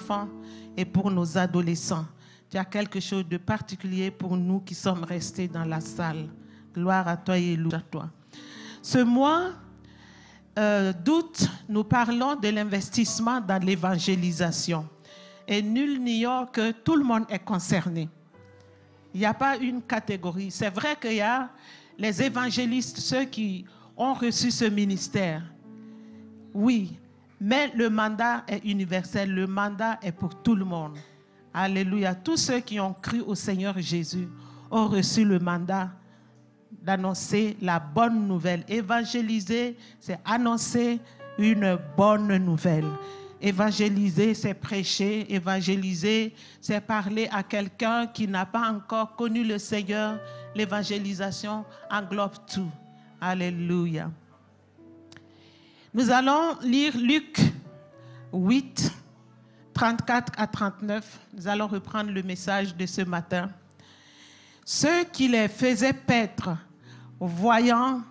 enfants et pour nos adolescents. Tu as quelque chose de particulier pour nous qui sommes restés dans la salle. Gloire à toi et louange à toi. Ce mois d'août, nous parlons de l'investissement dans l'évangélisation. Et nul n'ignore que tout le monde est concerné. Il n'y a pas une catégorie. C'est vrai qu'il y a les évangélistes, ceux qui ont reçu ce ministère. Oui, mais le mandat est universel. Le mandat est pour tout le monde. Alléluia. Tous ceux qui ont cru au Seigneur Jésus ont reçu le mandat d'annoncer la bonne nouvelle. Évangéliser, c'est annoncer une bonne nouvelle. Évangéliser, c'est prêcher. Évangéliser, c'est parler à quelqu'un qui n'a pas encore connu le Seigneur. L'évangélisation englobe tout. Alléluia. Nous allons lire Luc 8, 34 à 39. Nous allons reprendre le message de ce matin. Ceux qui les faisaient paître, voyant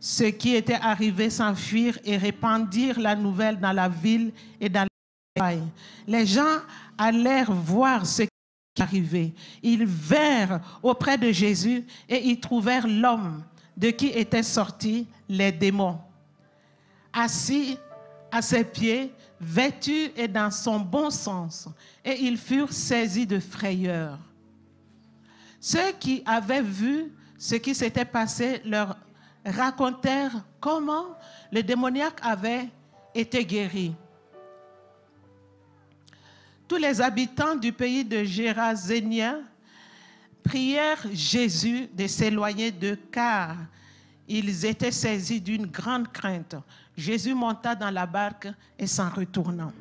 ce qui était arrivé, s'enfuirent et répandirent la nouvelle dans la ville et dans les campagnes. Les gens allèrent voir ce qui arrivait. Ils vinrent auprès de Jésus et ils trouvèrent l'homme de qui étaient sortis les démons, assis à ses pieds, vêtu et dans son bon sens. Et ils furent saisis de frayeur. Ceux qui avaient vu ce qui s'était passé leur racontèrent comment le démoniaque avait été guéri. Tous les habitants du pays de Gérasénien prièrent Jésus de s'éloigner d'eux, car ils étaient saisis d'une grande crainte. Jésus monta dans la barque et s'en retournant.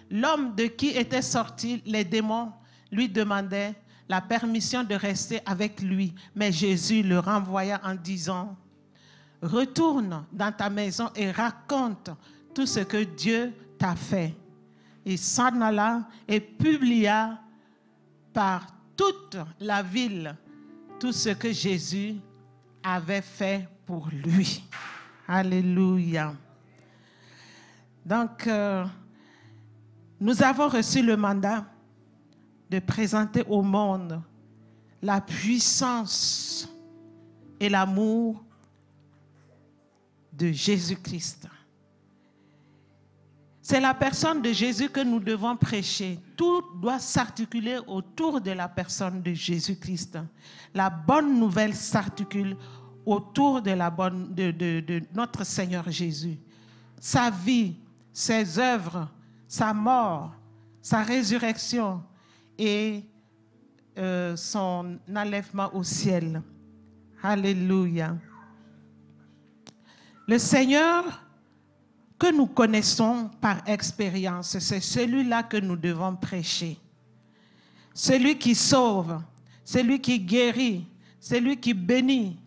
L'homme de qui étaient sortis les démons lui demandait la permission de rester avec lui. Mais Jésus le renvoya en disant, « Retourne dans ta maison et raconte tout ce que Dieu t'a fait. » Il s'en alla et publia par toute la ville tout ce que Jésus avait fait pour lui. Alléluia. Donc, nous avons reçu le mandat de présenter au monde la puissance et l'amour de Jésus-Christ. C'est la personne de Jésus que nous devons prêcher. Tout doit s'articuler autour de la personne de Jésus-Christ. La bonne nouvelle s'articule autour de notre Seigneur Jésus. Sa vie, ses œuvres, sa mort, sa résurrection et son enlèvement au ciel. Alléluia. Le Seigneur que nous connaissons par expérience, c'est celui-là que nous devons prêcher. Celui qui sauve, celui qui guérit, celui qui bénit,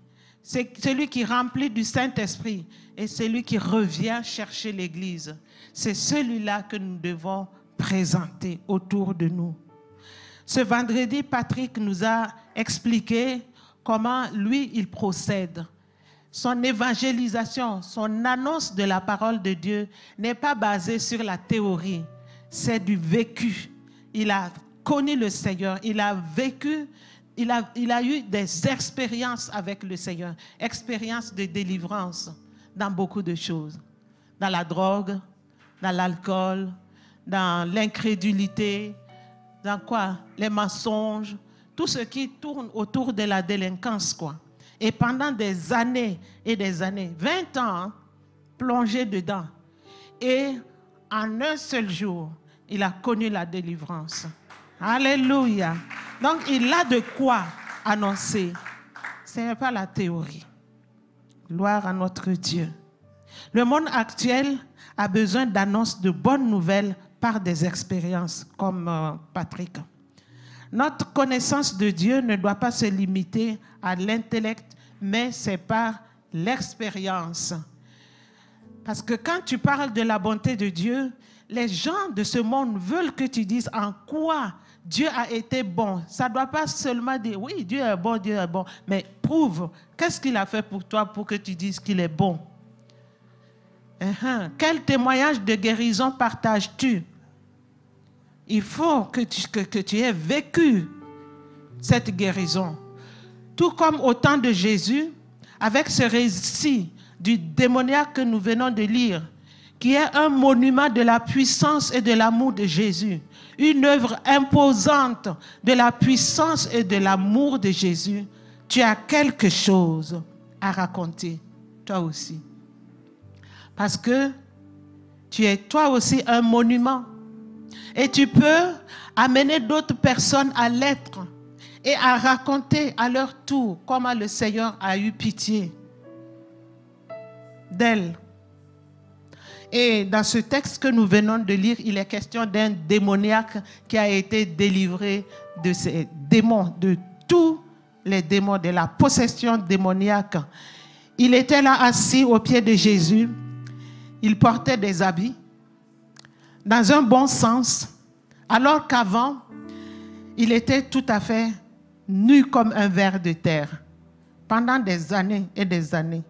c'est celui qui remplit du Saint-Esprit et celui qui revient chercher l'Église. C'est celui-là que nous devons présenter autour de nous. Ce vendredi, Patrick nous a expliqué comment lui, il procède. Son évangélisation, son annonce de la parole de Dieu n'est pas basée sur la théorie, c'est du vécu. Il a connu le Seigneur, il a vécu, il a eu des expériences avec le Seigneur, expériences de délivrance dans beaucoup de choses, dans la drogue, dans l'alcool, dans l'incrédulité, dans quoi? Les mensonges, tout ce qui tourne autour de la délinquance, quoi. Et pendant des années et des années, 20 ans, plongé dedans. Et en un seul jour, il a connu la délivrance. Alléluia. Donc, il a de quoi annoncer. Ce n'est pas la théorie. Gloire à notre Dieu. Le monde actuel a besoin d'annonces de bonnes nouvelles par des expériences, comme Patrick. Notre connaissance de Dieu ne doit pas se limiter à l'intellect, mais c'est par l'expérience. Parce que quand tu parles de la bonté de Dieu, les gens de ce monde veulent que tu dises en quoi Dieu a été bon. Ça ne doit pas seulement dire, oui, Dieu est bon, mais prouve, qu'est-ce qu'il a fait pour toi pour que tu dises qu'il est bon? Quel témoignage de guérison partages-tu? Il faut que tu aies vécu cette guérison. Tout comme au temps de Jésus, avec ce récit du démoniaque que nous venons de lire, qui est un monument de la puissance et de l'amour de Jésus, une œuvre imposante de la puissance et de l'amour de Jésus, tu as quelque chose à raconter, toi aussi. Parce que tu es toi aussi un monument. Et tu peux amener d'autres personnes à l'être et à raconter à leur tour comment le Seigneur a eu pitié d'elle. Et dans ce texte que nous venons de lire, il est question d'un démoniaque qui a été délivré de ces démons, de tous les démons, de la possession démoniaque. Il était là assis au pied de Jésus. Il portait des habits dans un bon sens, alors qu'avant, il était tout à fait nu comme un ver de terre. Pendant des années et des années,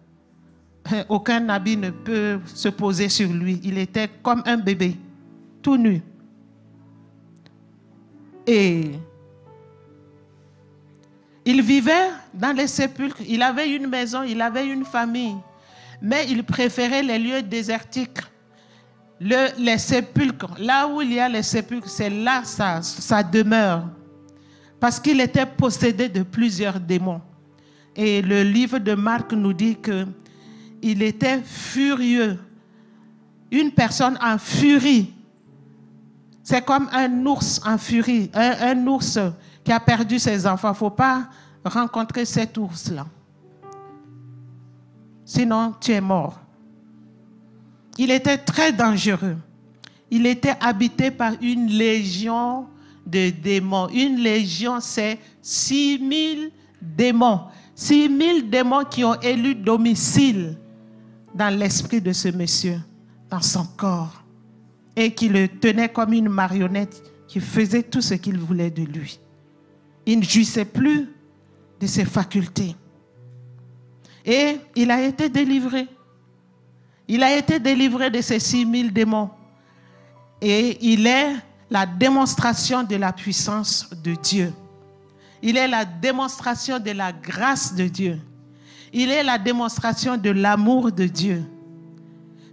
aucun habit ne peut se poser sur lui. Il était comme un bébé, tout nu. Et il vivait dans les sépulcres. Il avait une maison, il avait une famille. Mais il préférait les lieux désertiques. Les sépulcres, là où il y a les sépulcres, c'est là sa demeure. Parce qu'il était possédé de plusieurs démons. Et le livre de Marc nous dit qu'il était furieux. Une personne en furie. C'est comme un ours en furie. Un ours qui a perdu ses enfants. Il ne faut pas rencontrer cet ours-là. Sinon, tu es mort. Il était très dangereux. Il était habité par une légion de démons. Une légion, c'est 6000 démons. 6000 démons qui ont élu domicile dans l'esprit de ce monsieur, dans son corps. Et qui le tenaient comme une marionnette qui faisait tout ce qu'il voulait de lui. Il ne jouissait plus de ses facultés. Et il a été délivré. Il a été délivré de ces 6000 démons. Et il est la démonstration de la puissance de Dieu. Il est la démonstration de la grâce de Dieu. Il est la démonstration de l'amour de Dieu.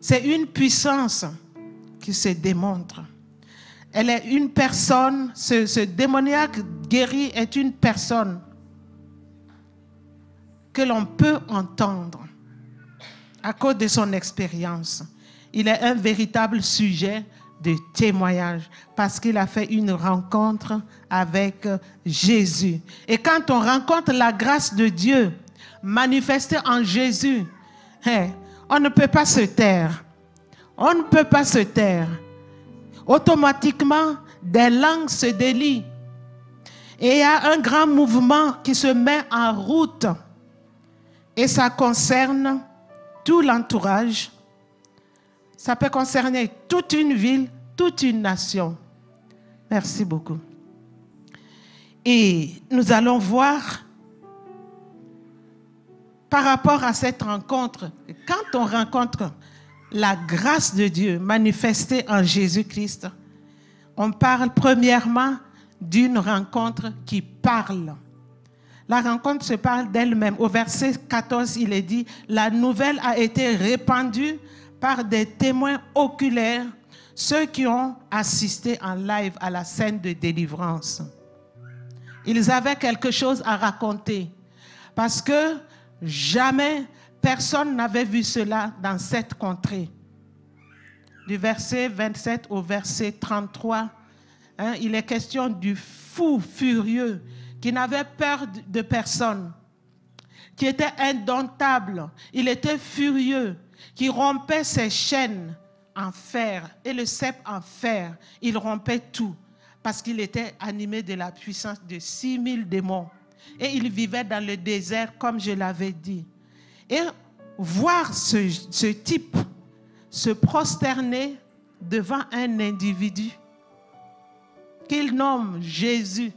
C'est une puissance qui se démontre. Elle est une personne, ce démoniaque guéri est une personne que l'on peut entendre à cause de son expérience. Il est un véritable sujet de témoignage parce qu'il a fait une rencontre avec Jésus. Et quand on rencontre la grâce de Dieu manifestée en Jésus, on ne peut pas se taire. On ne peut pas se taire. Automatiquement, des langues se délient. Et il y a un grand mouvement qui se met en route. Et ça concerne tout l'entourage. Ça peut concerner toute une ville, toute une nation. Merci beaucoup. Et nous allons voir par rapport à cette rencontre, quand on rencontre la grâce de Dieu manifestée en Jésus-Christ, on parle premièrement d'une rencontre qui parle. La rencontre se parle d'elle-même. Au verset 14, il est dit, la nouvelle a été répandue par des témoins oculaires, ceux qui ont assisté en live à la scène de délivrance. Ils avaient quelque chose à raconter parce que jamais personne n'avait vu cela dans cette contrée. Du verset 27 au verset 33, il est question du fou furieux qui n'avait peur de personne, qui était indomptable, il était furieux, qui rompait ses chaînes en fer et le cep en fer. Il rompait tout parce qu'il était animé de la puissance de 6000 démons. Et il vivait dans le désert, comme je l'avais dit. Et voir ce type se prosterner devant un individu qu'il nomme Jésus.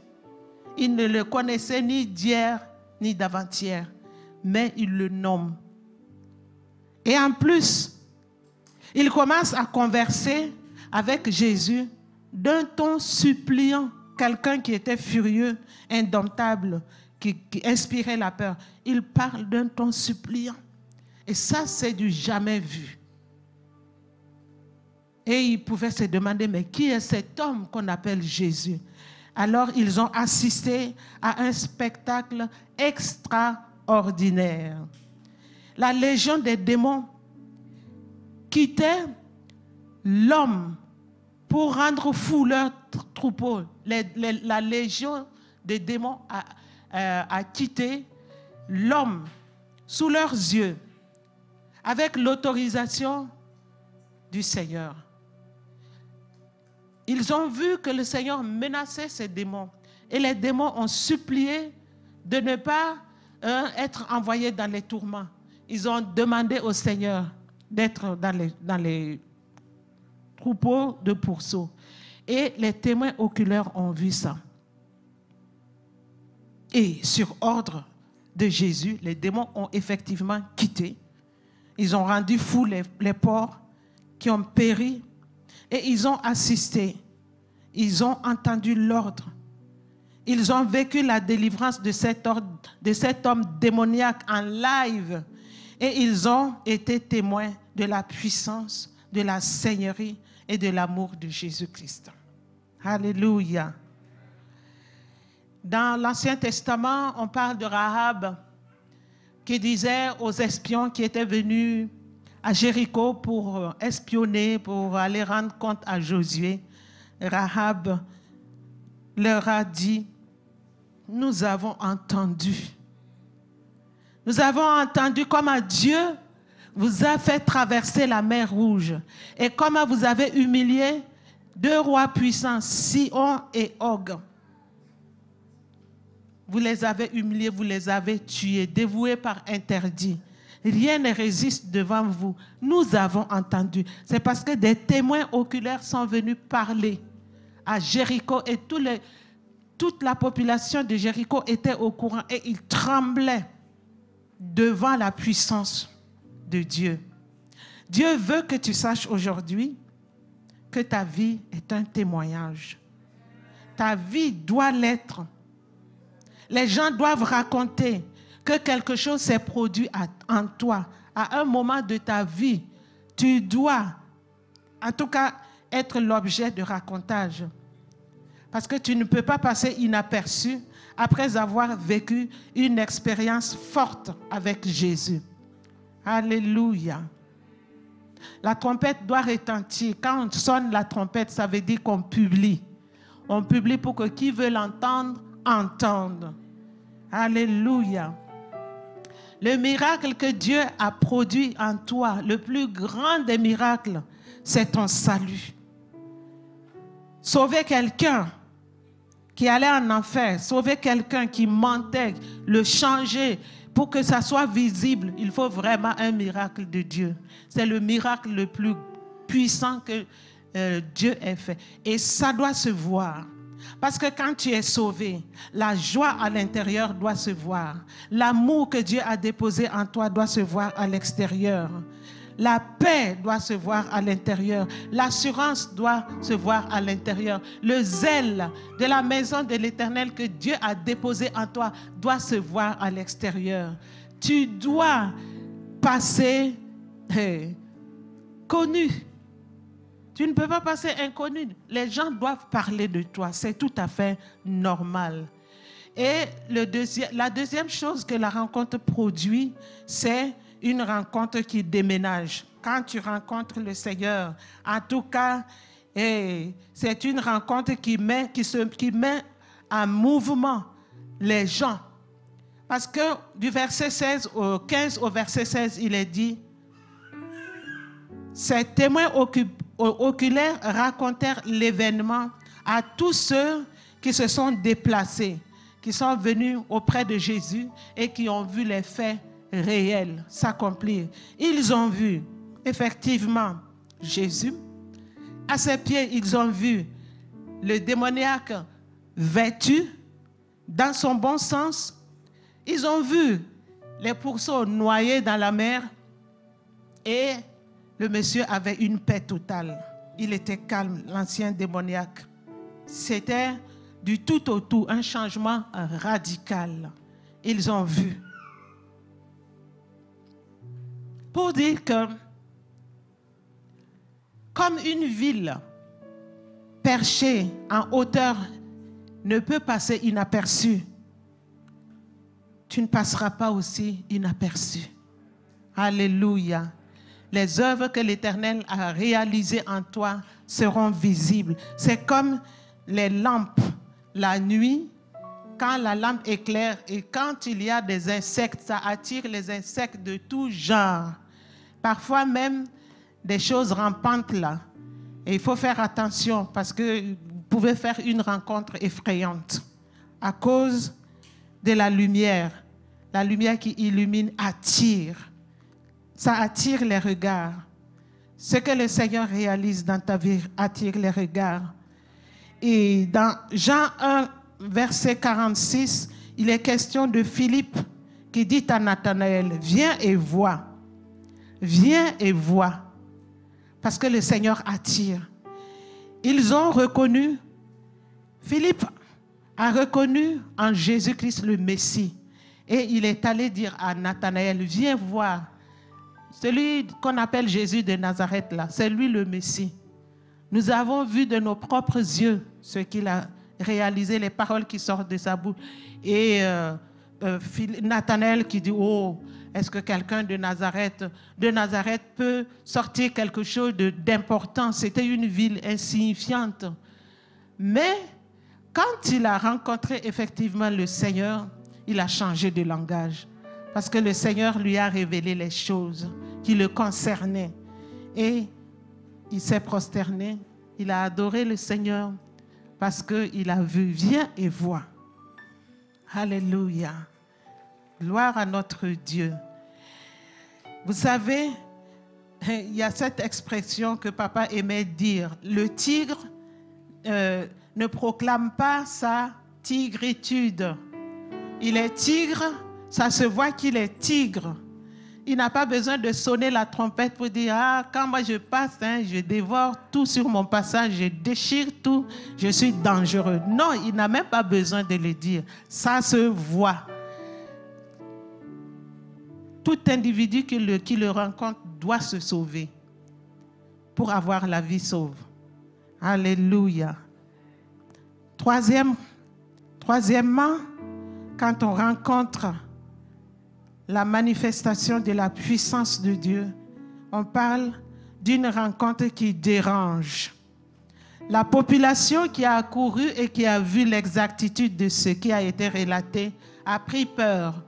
Il ne le connaissait ni d'hier ni d'avant-hier, mais il le nomme. Et en plus, il commence à converser avec Jésus d'un ton suppliant, quelqu'un qui était furieux, indomptable, qui inspirait la peur. Il parle d'un ton suppliant. Et ça, c'est du jamais vu. Et ils pouvaient se demander, mais qui est cet homme qu'on appelle Jésus? Alors, ils ont assisté à un spectacle extraordinaire. La légion des démons quittait l'homme pour rendre fou leur troupeau. La légion des démons a quitté l'homme sous leurs yeux, avec l'autorisation du Seigneur. Ils ont vu que le Seigneur menaçait ces démons. Et les démons ont supplié de ne pas être envoyés dans les tourments. Ils ont demandé au Seigneur d'être dans les troupeaux de pourceaux. Et les témoins oculaires ont vu ça. Et sur ordre de Jésus, les démons ont effectivement quitté. Ils ont rendu fous les porcs qui ont péri. Et ils ont assisté, ils ont entendu l'ordre, ils ont vécu la délivrance de cet homme démoniaque en live et ils ont été témoins de la puissance, de la seigneurie et de l'amour de Jésus-Christ. Alléluia. Dans l'Ancien Testament, on parle de Rahab qui disait aux espions qui étaient venus à Jéricho pour espionner, pour aller rendre compte à Josué. Rahab leur a dit, nous avons entendu comment Dieu vous a fait traverser la mer Rouge et comment vous avez humilié deux rois puissants, Sihon et Og. Vous les avez humiliés, vous les avez tués, dévoués par interdit. Rien ne résiste devant vous. Nous avons entendu. C'est parce que des témoins oculaires sont venus parler à Jéricho et toute la population de Jéricho était au courant et ils tremblaient devant la puissance de Dieu. Dieu veut que tu saches aujourd'hui que ta vie est un témoignage. Ta vie doit l'être. Les gens doivent raconter que quelque chose s'est produit en toi. À un moment de ta vie, tu dois, en tout cas, être l'objet de racontage. Parce que tu ne peux pas passer inaperçu après avoir vécu une expérience forte avec Jésus. Alléluia. La trompette doit retentir. Quand on sonne la trompette, ça veut dire qu'on publie. On publie pour que qui veut l'entendre, entende. Alléluia. Le miracle que Dieu a produit en toi, le plus grand des miracles, c'est ton salut. Sauver quelqu'un qui allait en enfer, sauver quelqu'un qui mentait, le changer pour que ça soit visible, il faut vraiment un miracle de Dieu. C'est le miracle le plus puissant que Dieu ait fait. Et ça doit se voir. Parce que quand tu es sauvé, la joie à l'intérieur doit se voir. L'amour que Dieu a déposé en toi doit se voir à l'extérieur. La paix doit se voir à l'intérieur. L'assurance doit se voir à l'intérieur. Le zèle de la maison de l'Éternel que Dieu a déposé en toi doit se voir à l'extérieur. Tu dois passer connu. Tu ne peux pas passer inconnu. Les gens doivent parler de toi. C'est tout à fait normal. Et la deuxième chose que la rencontre produit, c'est une rencontre qui déménage. Quand tu rencontres le Seigneur, en tout cas, c'est une rencontre qui met en mouvement les gens. Parce que du verset 15 au verset 16, il est dit, ces témoins oculaires racontèrent l'événement à tous ceux qui se sont déplacés, qui sont venus auprès de Jésus et qui ont vu les faits réels s'accomplir. Ils ont vu effectivement Jésus. À ses pieds, ils ont vu le démoniaque vêtu dans son bon sens. Ils ont vu les pourceaux noyés dans la mer et le monsieur avait une paix totale. il était calme, l'ancien démoniaque. C'était du tout au tout, un changement radical. Ils ont vu. Pour dire que, comme une ville perchée en hauteur ne peut passer inaperçue, tu ne passeras pas aussi inaperçu. Alléluia. Les œuvres que l'Éternel a réalisées en toi seront visibles. C'est comme les lampes la nuit, quand la lampe éclaire et quand il y a des insectes, ça attire les insectes de tout genre. Parfois même des choses rampantes là. Et il faut faire attention parce que vous pouvez faire une rencontre effrayante à cause de la lumière. La lumière qui illumine attire. Ça attire les regards. Ce que le Seigneur réalise dans ta vie attire les regards. Et dans Jean 1, verset 46, il est question de Philippe qui dit à Nathanaël, viens et vois. Viens et vois. Parce que le Seigneur attire. Ils ont reconnu, Philippe a reconnu en Jésus-Christ le Messie. Et il est allé dire à Nathanaël, viens voir. Celui qu'on appelle Jésus de Nazareth, là, c'est lui le Messie. Nous avons vu de nos propres yeux ce qu'il a réalisé, les paroles qui sortent de sa bouche. Et Nathanaël qui dit, oh, est-ce que quelqu'un de Nazareth peut sortir quelque chose d'important? C'était une ville insignifiante. Mais quand il a rencontré effectivement le Seigneur, il a changé de langage. Parce que le Seigneur lui a révélé les choses qui le concernaient. Et il s'est prosterné, il a adoré le Seigneur parce qu'il a vu, viens et vois. Alléluia. Gloire à notre Dieu. Vous savez, il y a cette expression que papa aimait dire. Le tigre ne proclame pas sa tigritude. Il est tigre, ça se voit qu'il est tigre. Il n'a pas besoin de sonner la trompette pour dire, ah, quand moi je passe, je dévore tout sur mon passage, je déchire tout, je suis dangereux. Non, il n'a même pas besoin de le dire. Ça se voit. Tout individu qui le rencontre doit se sauver pour avoir la vie sauve. Alléluia. Troisièmement, quand on rencontre la manifestation de la puissance de Dieu, on parle d'une rencontre qui dérange. La population qui a accouru et qui a vu l'exactitude de ce qui a été relaté a pris peur.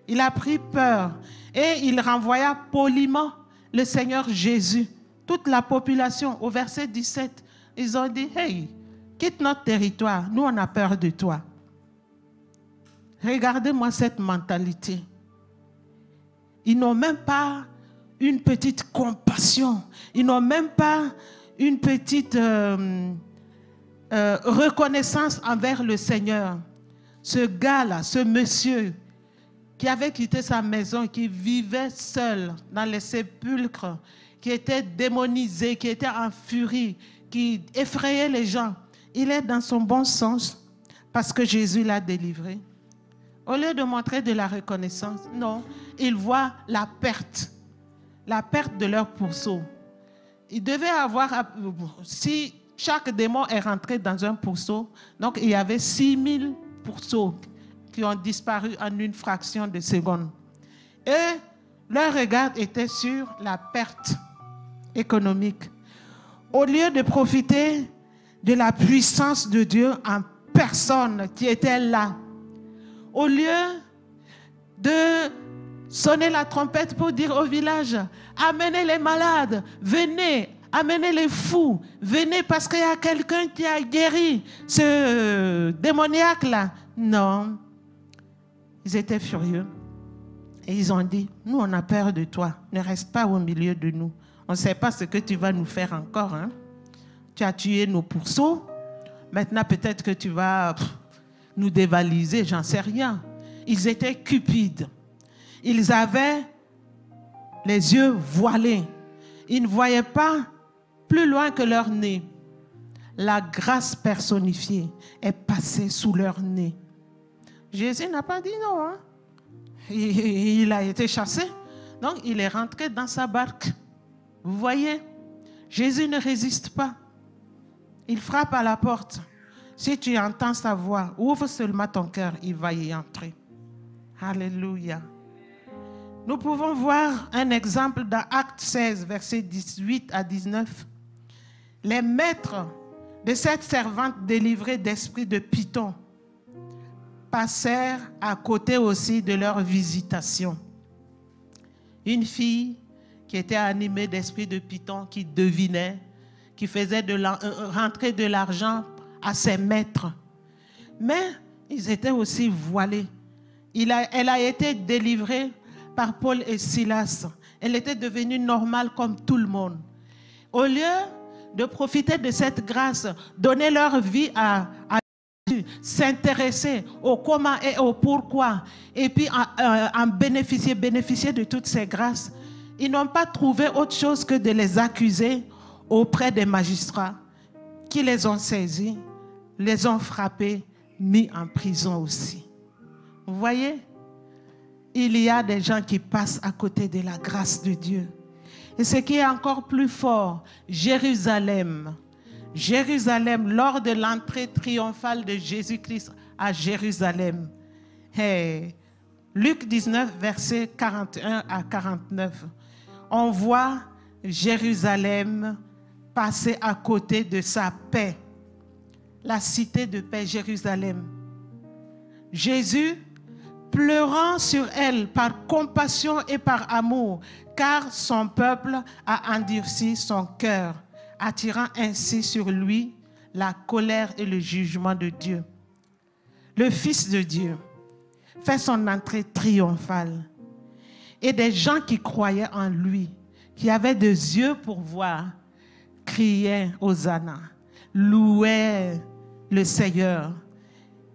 Il a pris peur et il renvoya poliment le Seigneur Jésus. Toute la population, au verset 17, ils ont dit, hey, quitte notre territoire, nous on a peur de toi. Regardez-moi cette mentalité. Ils n'ont même pas une petite compassion. Ils n'ont même pas une petite reconnaissance envers le Seigneur. Ce gars-là, ce monsieur qui avait quitté sa maison, qui vivait seul dans les sépulcres, qui était démonisé, qui était en furie, qui effrayait les gens. Il est dans son bon sens parce que Jésus l'a délivré. Au lieu de montrer de la reconnaissance, non, ils voient la perte de leur pourceau. Ils devaient avoir, si chaque démon est rentré dans un pourceau, donc il y avait 6000 pourceaux qui ont disparu en une fraction de seconde. Et leur regard était sur la perte économique. Au lieu de profiter de la puissance de Dieu en personne qui était là, au lieu de sonner la trompette pour dire au village, amenez les malades, venez, amenez les fous, venez parce qu'il y a quelqu'un qui a guéri ce démoniaque-là. Non, ils étaient furieux et ils ont dit, nous on a peur de toi, ne reste pas au milieu de nous. On ne sait pas ce que tu vas nous faire encore. Hein? Tu as tué nos pourceaux, maintenant peut-être que tu vas nous dévaliser, j'en sais rien. Ils étaient cupides. Ils avaient les yeux voilés. Ils ne voyaient pas plus loin que leur nez. La grâce personnifiée est passée sous leur nez. Jésus n'a pas dit non. Hein? Il a été chassé. Donc, il est rentré dans sa barque. Vous voyez, Jésus ne résiste pas. Il frappe à la porte. Si tu entends sa voix, ouvre seulement ton cœur, il va y entrer. Alléluia. Nous pouvons voir un exemple dans Actes 16, versets 18 à 19. Les maîtres de cette servante délivrée d'esprit de Python passèrent à côté aussi de leur visitation. Une fille qui était animée d'esprit de Python, qui devinait, qui faisait rentrer de l'argent à ses maîtres. Mais ils étaient aussi voilés. Elle a été délivrée par Paul et Silas. Elle était devenue normale comme tout le monde. Au lieu de profiter de cette grâce, donner leur vie à Jésus, s'intéresser au comment et au pourquoi, et puis en bénéficier de toutes ces grâces, ils n'ont pas trouvé autre chose que de les accuser auprès des magistrats qui les ont saisis, les ont frappés, mis en prison aussi. Vous voyez, il y a des gens qui passent à côté de la grâce de Dieu. Et ce qui est encore plus fort, Jérusalem, lors de l'entrée triomphale de Jésus-Christ à Jérusalem. Hey, Luc 19, versets 41 à 49. On voit Jérusalem passer à côté de sa paix. La cité de paix, Jérusalem. Jésus, pleurant sur elle par compassion et par amour, car son peuple a endurci son cœur, attirant ainsi sur lui la colère et le jugement de Dieu. Le Fils de Dieu fait son entrée triomphale. Et des gens qui croyaient en lui, qui avaient des yeux pour voir, criaient Hosanna, louaient le Seigneur.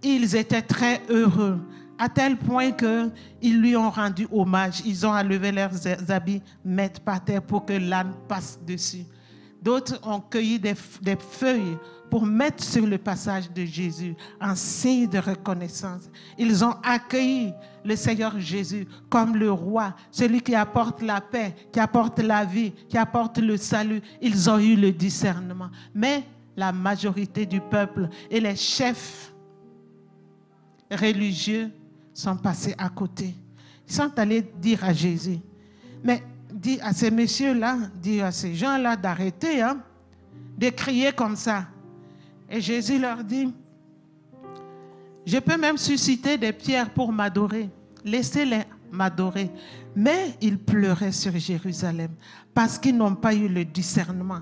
Ils étaient très heureux, à tel point qu'ils lui ont rendu hommage. Ils ont enlevé leurs habits, mettre par terre pour que l'âne passe dessus. D'autres ont cueilli des feuilles pour mettre sur le passage de Jésus en signe de reconnaissance. Ils ont accueilli le Seigneur Jésus comme le roi, celui qui apporte la paix, qui apporte la vie, qui apporte le salut. Ils ont eu le discernement. Mais la majorité du peuple et les chefs religieux sont passés à côté. Ils sont allés dire à Jésus, mais dis à ces messieurs-là, dis à ces gens-là d'arrêter, hein, de crier comme ça. Et Jésus leur dit, je peux même susciter des pierres pour m'adorer. Laissez-les m'adorer. Mais ils pleuraient sur Jérusalem parce qu'ils n'ont pas eu le discernement.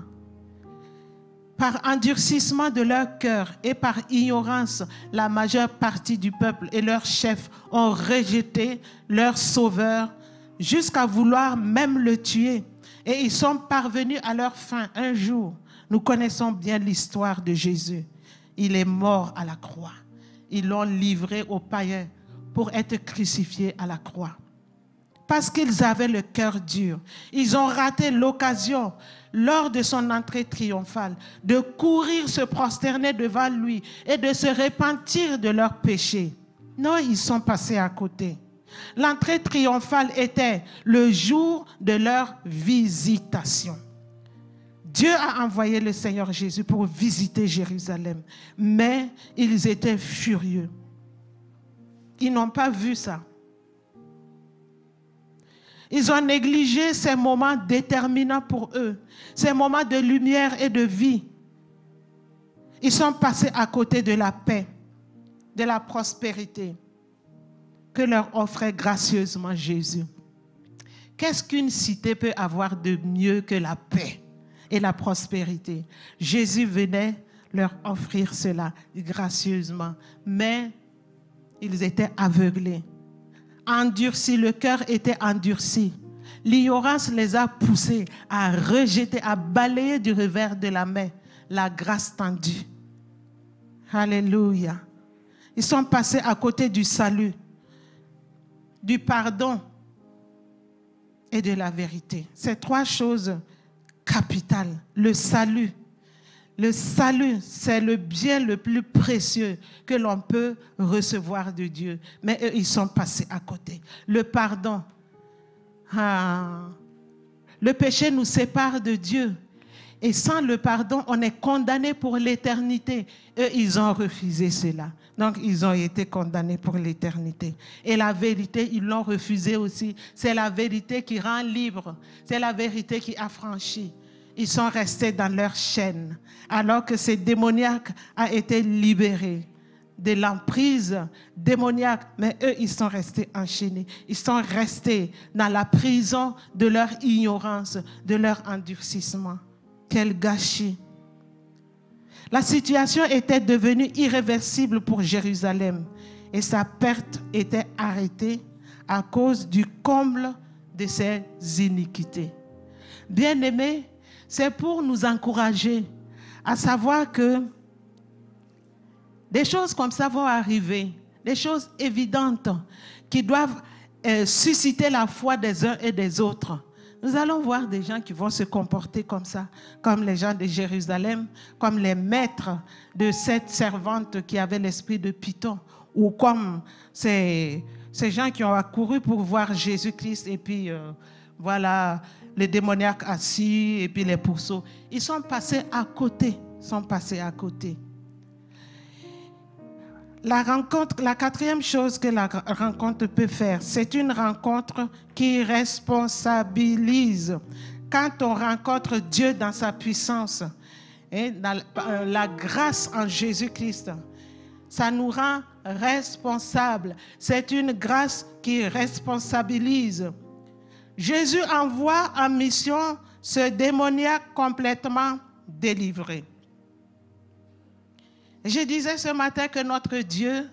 Par endurcissement de leur cœur et par ignorance, la majeure partie du peuple et leurs chefs ont rejeté leur sauveur jusqu'à vouloir même le tuer. Et ils sont parvenus à leur fin. Un jour, nous connaissons bien l'histoire de Jésus. Il est mort à la croix. Ils l'ont livré aux païens pour être crucifié à la croix. Parce qu'ils avaient le cœur dur. Ils ont raté l'occasion, lors de son entrée triomphale, de courir se prosterner devant lui et de se repentir de leurs péchés. Non, ils sont passés à côté. L'entrée triomphale était le jour de leur visitation. Dieu a envoyé le Seigneur Jésus pour visiter Jérusalem, mais ils étaient furieux. Ils n'ont pas vu ça. Ils ont négligé ces moments déterminants pour eux, ces moments de lumière et de vie. Ils sont passés à côté de la paix, de la prospérité que leur offrait gracieusement Jésus. Qu'est-ce qu'une cité peut avoir de mieux que la paix et la prospérité? Jésus venait leur offrir cela gracieusement, mais ils étaient aveuglés. Endurcis, le cœur était endurci. L'ignorance les a poussés à rejeter, à balayer du revers de la main la grâce tendue. Alléluia. Ils sont passés à côté du salut, du pardon et de la vérité. Ces trois choses capital, le salut. Le salut, c'est le bien le plus précieux que l'on peut recevoir de Dieu. Mais eux, ils sont passés à côté. Le pardon. Le péché nous sépare de Dieu. Et sans le pardon, on est condamné pour l'éternité. Eux, ils ont refusé cela. Donc, ils ont été condamnés pour l'éternité. Et la vérité, ils l'ont refusé aussi. C'est la vérité qui rend libre. C'est la vérité qui affranchit. Ils sont restés dans leur chaîne, alors que ce démoniaque a été libéré de l'emprise démoniaque. Mais eux, ils sont restés enchaînés. Ils sont restés dans la prison de leur ignorance, de leur endurcissement. Quel gâchis! La situation était devenue irréversible pour Jérusalem et sa perte était arrêtée à cause du comble de ses iniquités. Bien-aimés, c'est pour nous encourager à savoir que des choses comme ça vont arriver, des choses évidentes qui doivent susciter la foi des uns et des autres. Nous allons voir des gens qui vont se comporter comme ça, comme les gens de Jérusalem, comme les maîtres de cette servante qui avait l'esprit de Python, ou comme ces gens qui ont accouru pour voir Jésus-Christ et puis voilà, les démoniaques assis et puis les pourceaux. Ils sont passés à côté, La quatrième chose que la rencontre peut faire, c'est une rencontre qui responsabilise. Quand on rencontre Dieu dans sa puissance, et dans la grâce en Jésus-Christ, ça nous rend responsables. C'est une grâce qui responsabilise. Jésus envoie en mission ce démoniaque complètement délivré. Je disais ce matin que notre Dieu,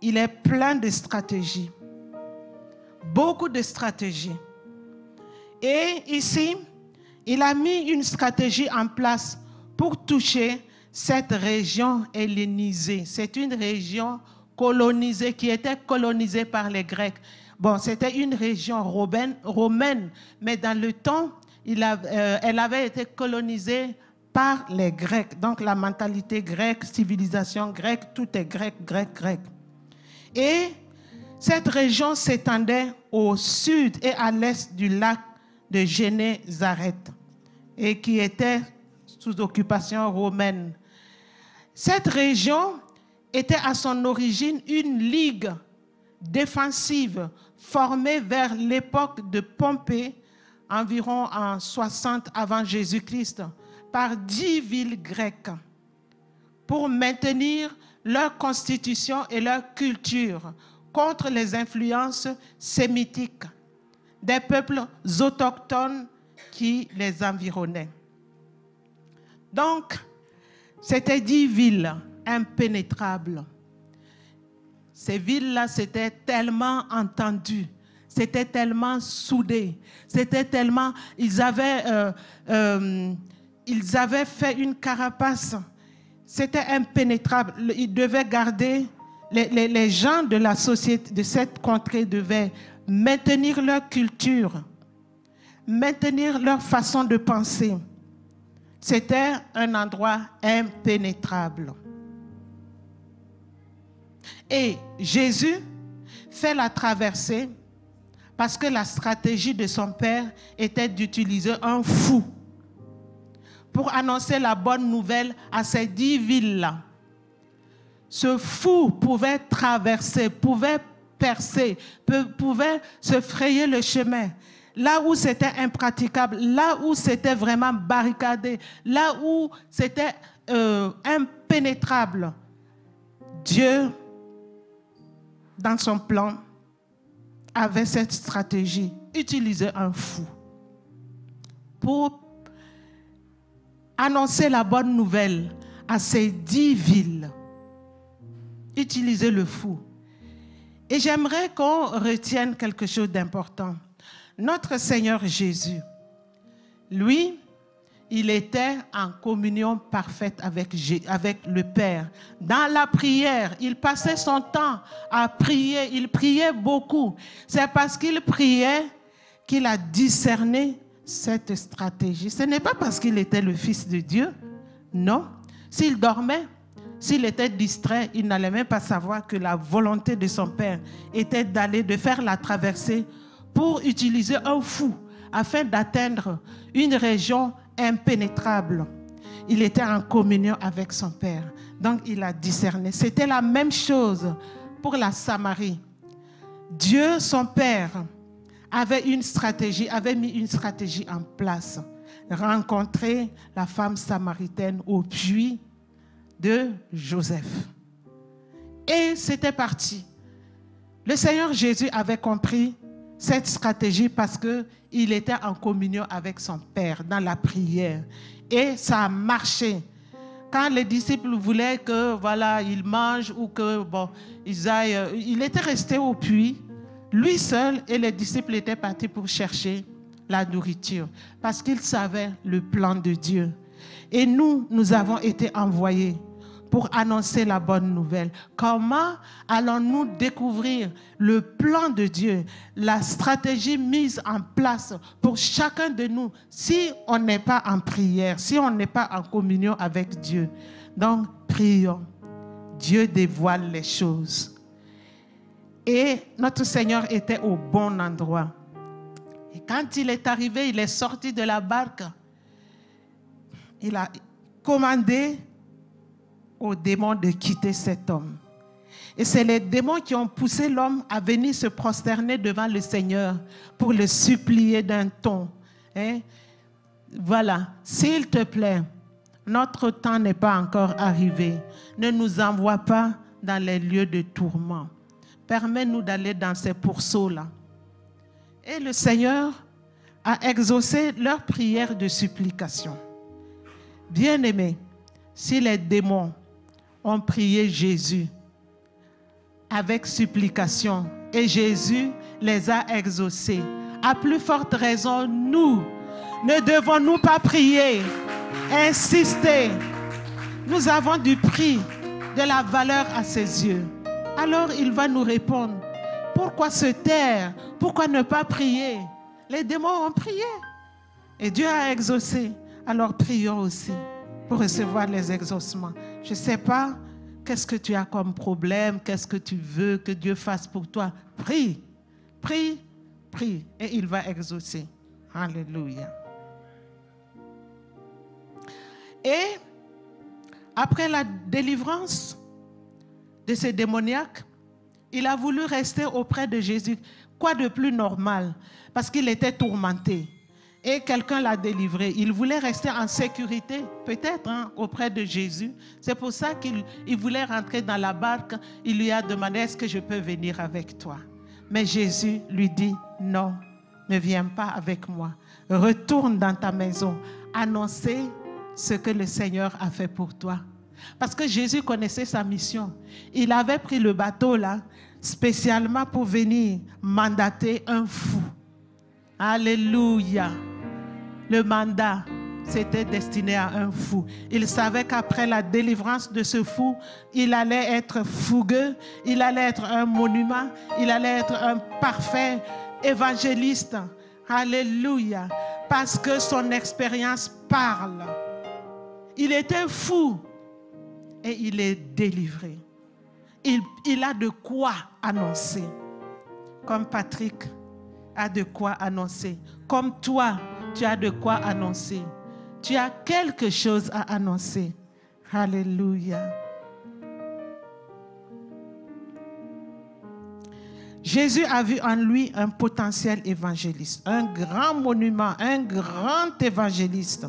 il est plein de stratégies. Beaucoup de stratégies. Et ici, il a mis une stratégie en place pour toucher cette région hellénisée. C'est une région colonisée, qui était colonisée par les Grecs. Bon, c'était une région romaine, mais dans le temps, elle avait été colonisée par les Grecs. Donc la mentalité grecque, civilisation grecque, tout est grec. Et cette région s'étendait au sud et à l'est du lac de Génézareth et qui était sous occupation romaine. Cette région était à son origine une ligue défensive formée vers l'époque de Pompée, environ en 60 avant Jésus-Christ, par 10 villes grecques pour maintenir leur constitution et leur culture contre les influences sémitiques des peuples autochtones qui les environnaient. Donc, c'était 10 villes impénétrables. Ces villes-là, c'était tellement entendu, c'était tellement soudé, c'était tellement... Ils avaient fait une carapace. C'était impénétrable. Ils devaient garder, les gens de la société, de cette contrée devaient maintenir leur culture, maintenir leur façon de penser. C'était un endroit impénétrable. Et Jésus fait la traversée parce que la stratégie de son père était d'utiliser un fou pour annoncer la bonne nouvelle à ces 10 villes-là. Ce fou pouvait traverser, pouvait percer, pouvait se frayer le chemin. Là où c'était impraticable, là où c'était vraiment barricadé, là où c'était impénétrable, Dieu, dans son plan, avait cette stratégie, utiliser un fou pour annoncer la bonne nouvelle à ces 10 villes. Utiliser le fou. Et j'aimerais qu'on retienne quelque chose d'important. Notre Seigneur Jésus, lui, il était en communion parfaite avec le Père. Dans la prière, il passait son temps à prier. Il priait beaucoup. C'est parce qu'il priait qu'il a discerné cette stratégie. Ce n'est pas parce qu'il était le Fils de Dieu, non. S'il dormait, s'il était distrait, il n'allait même pas savoir que la volonté de son Père était de faire la traversée pour utiliser un fou afin d'atteindre une région impénétrable. Il était en communion avec son Père. Donc, il a discerné. C'était la même chose pour la Samarie. Dieu, son Père, avait mis une stratégie en place. Rencontrer la femme samaritaine au puits de Joseph. Et c'était parti. Le Seigneur Jésus avait compris cette stratégie parce qu'il était en communion avec son Père dans la prière. Et ça a marché. Quand les disciples voulaient que ils mangent ou que ils aillent, il était resté au puits, lui seul, et les disciples étaient partis pour chercher la nourriture parce qu'ils savaient le plan de Dieu. Et nous avons été envoyés pour annoncer la bonne nouvelle. Comment allons-nous découvrir le plan de Dieu, la stratégie mise en place pour chacun de nous si on n'est pas en prière, si on n'est pas en communion avec Dieu? Donc, prions. Dieu dévoile les choses. Et notre Seigneur était au bon endroit. Et quand il est arrivé, il est sorti de la barque. Il a commandé aux démons de quitter cet homme. Et c'est les démons qui ont poussé l'homme à venir se prosterner devant le Seigneur pour le supplier d'un ton. Voilà, s'il te plaît, notre temps n'est pas encore arrivé. Ne nous envoie pas dans les lieux de tourment. Permets-nous d'aller dans ces pourceaux-là. Et le Seigneur a exaucé leur prière de supplication. Bien-aimés, si les démons ont prié Jésus avec supplication et Jésus les a exaucés, à plus forte raison, nous, ne devons-nous pas prier, insister? Nous avons du prix, de la valeur à ses yeux. Alors il va nous répondre. Pourquoi se taire? Pourquoi ne pas prier? Les démons ont prié et Dieu a exaucé. Alors prions aussi pour recevoir les exaucements. Je ne sais pas qu'est-ce que tu as comme problème, qu'est-ce que tu veux que Dieu fasse pour toi. Prie, prie, prie et il va exaucer. Alléluia. Et après la délivrance de ces démoniaques, il a voulu rester auprès de Jésus. Quoi de plus normal? Parce qu'il était tourmenté. Et quelqu'un l'a délivré. Il voulait rester en sécurité, peut-être, auprès de Jésus. C'est pour ça qu'il voulait rentrer dans la barque. Il lui a demandé, est-ce que je peux venir avec toi? Mais Jésus lui dit, non, ne viens pas avec moi. Retourne dans ta maison. Annoncer ce que le Seigneur a fait pour toi. Parce que Jésus connaissait sa mission. Il avait pris le bateau là, spécialement pour venir mandater un fou. Alléluia. Le mandat, c'était destiné à un fou. Il savait qu'après la délivrance de ce fou, il allait être fougueux, il allait être un monument, il allait être un parfait évangéliste. Alléluia. Parce que son expérience parle. Il était fou et il est délivré. Il a de quoi annoncer. Comme Patrick a de quoi annoncer. Comme toi, tu as de quoi annoncer. Tu as quelque chose à annoncer. Alléluia. Jésus a vu en lui un potentiel évangéliste, un grand monument, un grand évangéliste,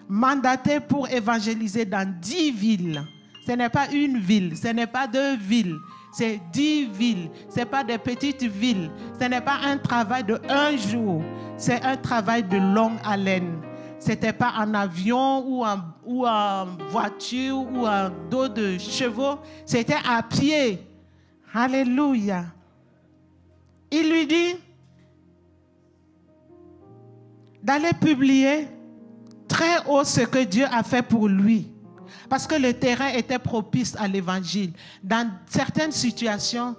mandaté pour évangéliser dans 10 villes. Ce n'est pas une ville, ce n'est pas 2 villes, c'est 10 villes. Ce n'est pas des petites villes, ce n'est pas un travail de 1 jour, c'est un travail de longue haleine. Ce n'était pas en avion ou en voiture ou en dos de chevaux, c'était à pied. Alléluia. Il lui dit d'aller publier très haut ce que Dieu a fait pour lui. Parce que le terrain était propice à l'évangile. Dans certaines situations,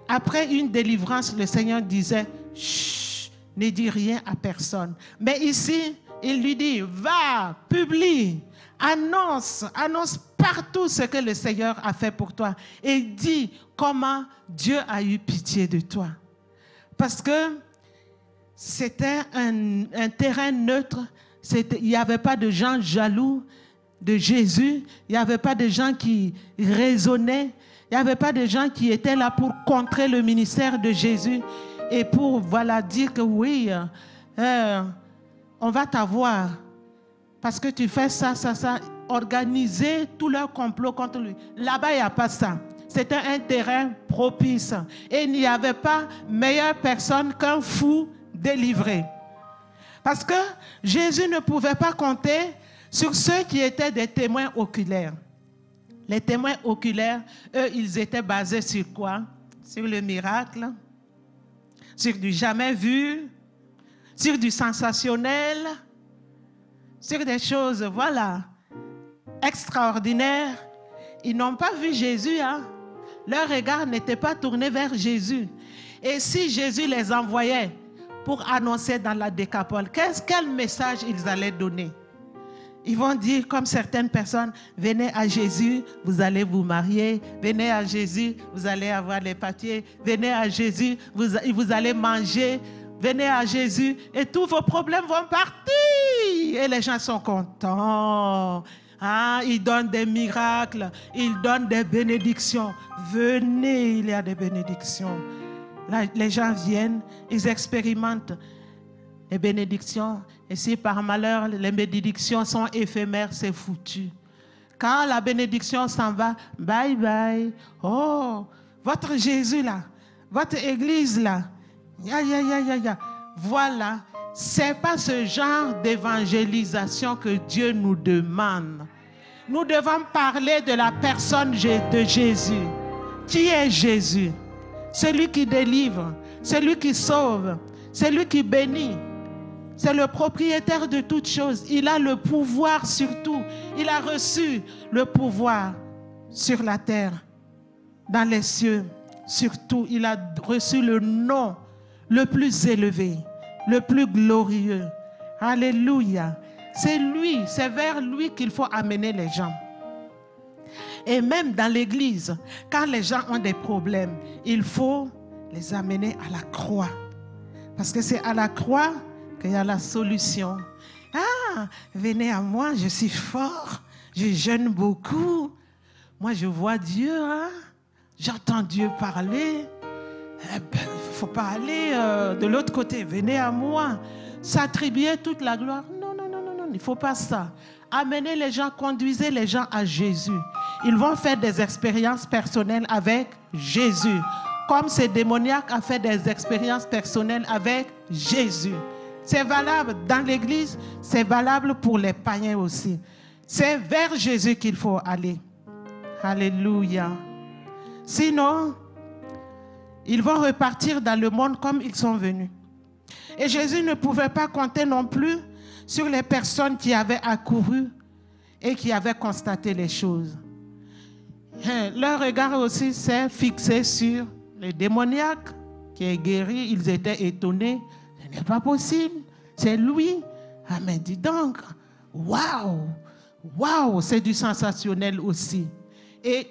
après une délivrance, le Seigneur disait, chut, ne dis rien à personne. Mais ici, il lui dit, va, publie, annonce partout ce que le Seigneur a fait pour toi. Et dis comment Dieu a eu pitié de toi. Parce que c'était un terrain neutre. Il n'y avait pas de gens jaloux de Jésus. Il n'y avait pas de gens qui raisonnaient. Il n'y avait pas de gens qui étaient là pour contrer le ministère de Jésus et pour dire que oui, on va t'avoir parce que tu fais ça, organiser tout leur complot contre lui. Là-bas, il n'y a pas ça. C'était un terrain propice et il n'y avait pas meilleure personne qu'un fou délivré. Parce que Jésus ne pouvait pas compter sur ceux qui étaient des témoins oculaires. Les témoins oculaires, eux, ils étaient basés sur quoi? Sur le miracle, sur du jamais vu, sur du sensationnel, sur des choses, extraordinaires. Ils n'ont pas vu Jésus, hein? Leur regard n'était pas tourné vers Jésus. Et si Jésus les envoyait pour annoncer dans la Décapole, quel message ils allaient donner? Ils vont dire, comme certaines personnes, venez à Jésus, vous allez vous marier. Venez à Jésus, vous allez avoir les papiers. Venez à Jésus, vous allez manger. Venez à Jésus et tous vos problèmes vont partir. Et les gens sont contents. Ah, ils donnent des miracles, ils donnent des bénédictions. Venez, il y a des bénédictions. Là, les gens viennent, ils expérimentent les bénédictions. Et si par malheur, les bénédictions sont éphémères, c'est foutu. Quand la bénédiction s'en va, bye bye. Oh, votre Jésus là, votre église là, voilà, c'est pas ce genre d'évangélisation que Dieu nous demande. Nous devons parler de la personne de Jésus. Qui est Jésus? Celui qui délivre, celui qui sauve, celui qui bénit. C'est le propriétaire de toutes choses. Il a le pouvoir sur tout. Il a reçu le pouvoir sur la terre, dans les cieux, sur tout. Il a reçu le nom le plus élevé, le plus glorieux. Alléluia. C'est lui, c'est vers lui qu'il faut amener les gens. Et même dans l'église, quand les gens ont des problèmes, il faut les amener à la croix. Parce que c'est à la croix qu'il y a la solution. Ah, venez à moi, je suis fort, je jeûne beaucoup. Moi, je vois Dieu, hein? J'entends Dieu parler. Il ne faut pas aller de l'autre côté. Venez à moi, s'attribuer toute la gloire. Non, il ne faut pas ça. Amenez les gens, conduisez les gens à Jésus. Ils vont faire des expériences personnelles avec Jésus. Comme ce démoniaque a fait des expériences personnelles avec Jésus. C'est valable dans l'église, c'est valable pour les païens aussi. C'est vers Jésus qu'il faut aller. Alléluia. Sinon, ils vont repartir dans le monde comme ils sont venus. Et Jésus ne pouvait pas compter non plus sur les personnes qui avaient accouru et qui avaient constaté les choses. Leur regard aussi s'est fixé sur le démoniaque qui est guéri. Ils étaient étonnés. Ce n'est pas possible. C'est lui. Ah mais dis donc, waouh, c'est du sensationnel aussi. Et,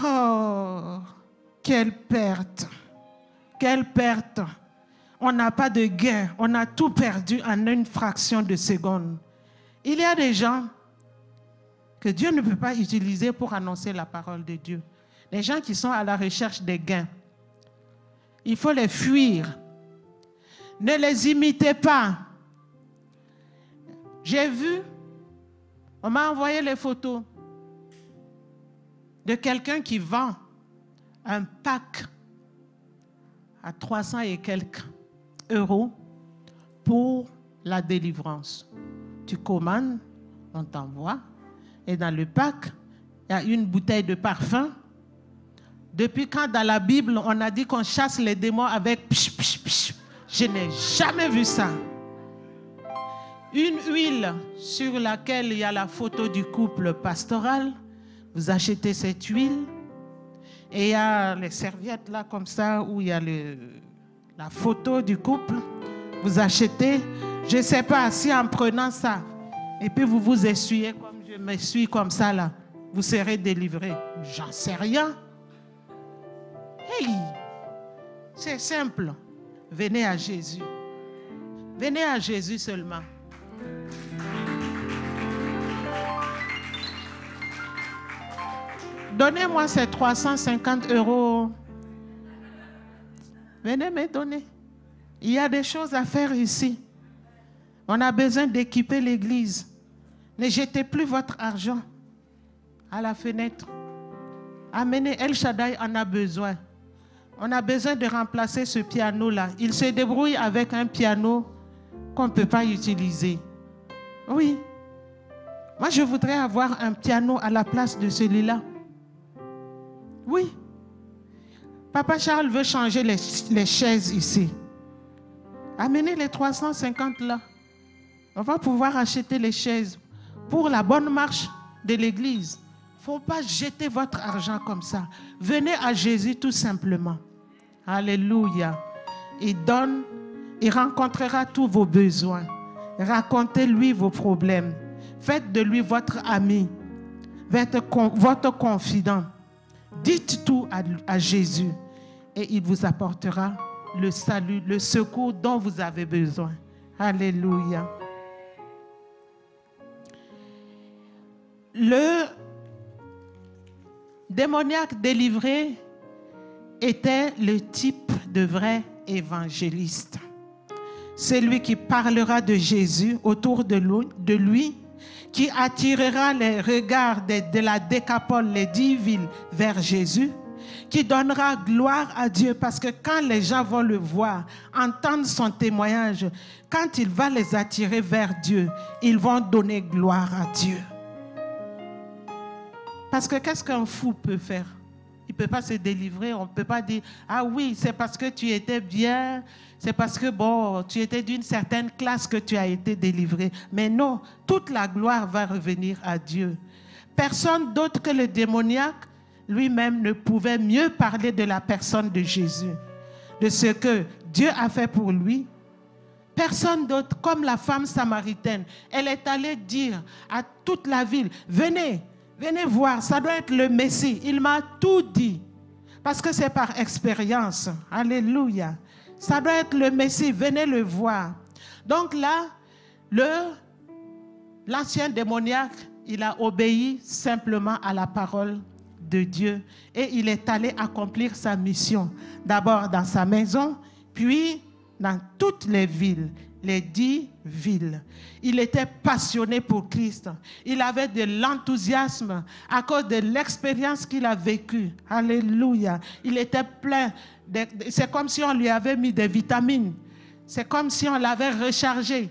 oh, quelle perte. On n'a pas de gain, on a tout perdu en une fraction de seconde. Il y a des gens que Dieu ne peut pas utiliser pour annoncer la parole de Dieu. Les gens qui sont à la recherche des gains. Il faut les fuir. Ne les imitez pas. J'ai vu, on m'a envoyé les photos de quelqu'un qui vend un pack à 300 et quelques euros pour la délivrance. Tu commandes, on t'envoie, et dans le pack, il y a une bouteille de parfum. Depuis quand dans la Bible, on a dit qu'on chasse les démons avec psh, psh, psh. Je n'ai jamais vu ça. Une huile sur laquelle il y a la photo du couple pastoral. Vous achetez cette huile et il y a les serviettes là comme ça où il y a la photo du couple, vous achetez, je ne sais pas si en prenant ça, et puis vous vous essuyez comme je m'essuie comme ça là, vous serez délivré. J'en sais rien. Hey, c'est simple. Venez à Jésus. Venez à Jésus seulement. Donnez-moi ces 350 €. Venez me donner. Il y a des choses à faire ici. On a besoin d'équiper l'église. Ne jetez plus votre argent à la fenêtre. Amenez, El Shaddai en a besoin. On a besoin de remplacer ce piano-là. Il se débrouille avec un piano qu'on ne peut pas utiliser. Oui. Moi, je voudrais avoir un piano à la place de celui-là. Oui. Papa Charles veut changer les chaises ici. Amenez les 350 là. On va pouvoir acheter les chaises pour la bonne marche de l'église. Il ne faut pas jeter votre argent comme ça. Venez à Jésus tout simplement. Alléluia. Il donne, il rencontrera tous vos besoins. Racontez-lui vos problèmes. Faites de lui votre ami, votre confident. Dites tout à Jésus et il vous apportera le salut, le secours dont vous avez besoin. Alléluia. Le démoniaque délivré était le type de vrai évangéliste. Celui qui parlera de Jésus autour de lui, qui attirera les regards de la décapole, les 10 villes vers Jésus, qui donnera gloire à Dieu parce que quand les gens vont le voir, entendre son témoignage, quand il va les attirer vers Dieu, ils vont donner gloire à Dieu. Parce que qu'est-ce qu'un fou peut faire? Il ne peut pas se délivrer. On ne peut pas dire, ah oui, c'est parce que tu étais bien, c'est parce que bon, tu étais d'une certaine classe que tu as été délivré. Mais non, toute la gloire va revenir à Dieu. Personne d'autre que le démoniaque lui-même ne pouvait mieux parler de la personne de Jésus, de ce que Dieu a fait pour lui. Personne d'autre, comme la femme samaritaine, elle est allée dire à toute la ville, venez voir, ça doit être le Messie. Il m'a tout dit. Parce que c'est par expérience. Alléluia. Ça doit être le Messie, venez le voir. Donc là, l'ancien démoniaque, il a obéi simplement à la parole de Dieu. Et il est allé accomplir sa mission. D'abord dans sa maison, puis dans toutes les villes. Les 10 villes. Il était passionné pour Christ. Il avait de l'enthousiasme à cause de l'expérience qu'il a vécue. Alléluia. Il était plein. C'est comme si on lui avait mis des vitamines. C'est comme si on l'avait rechargé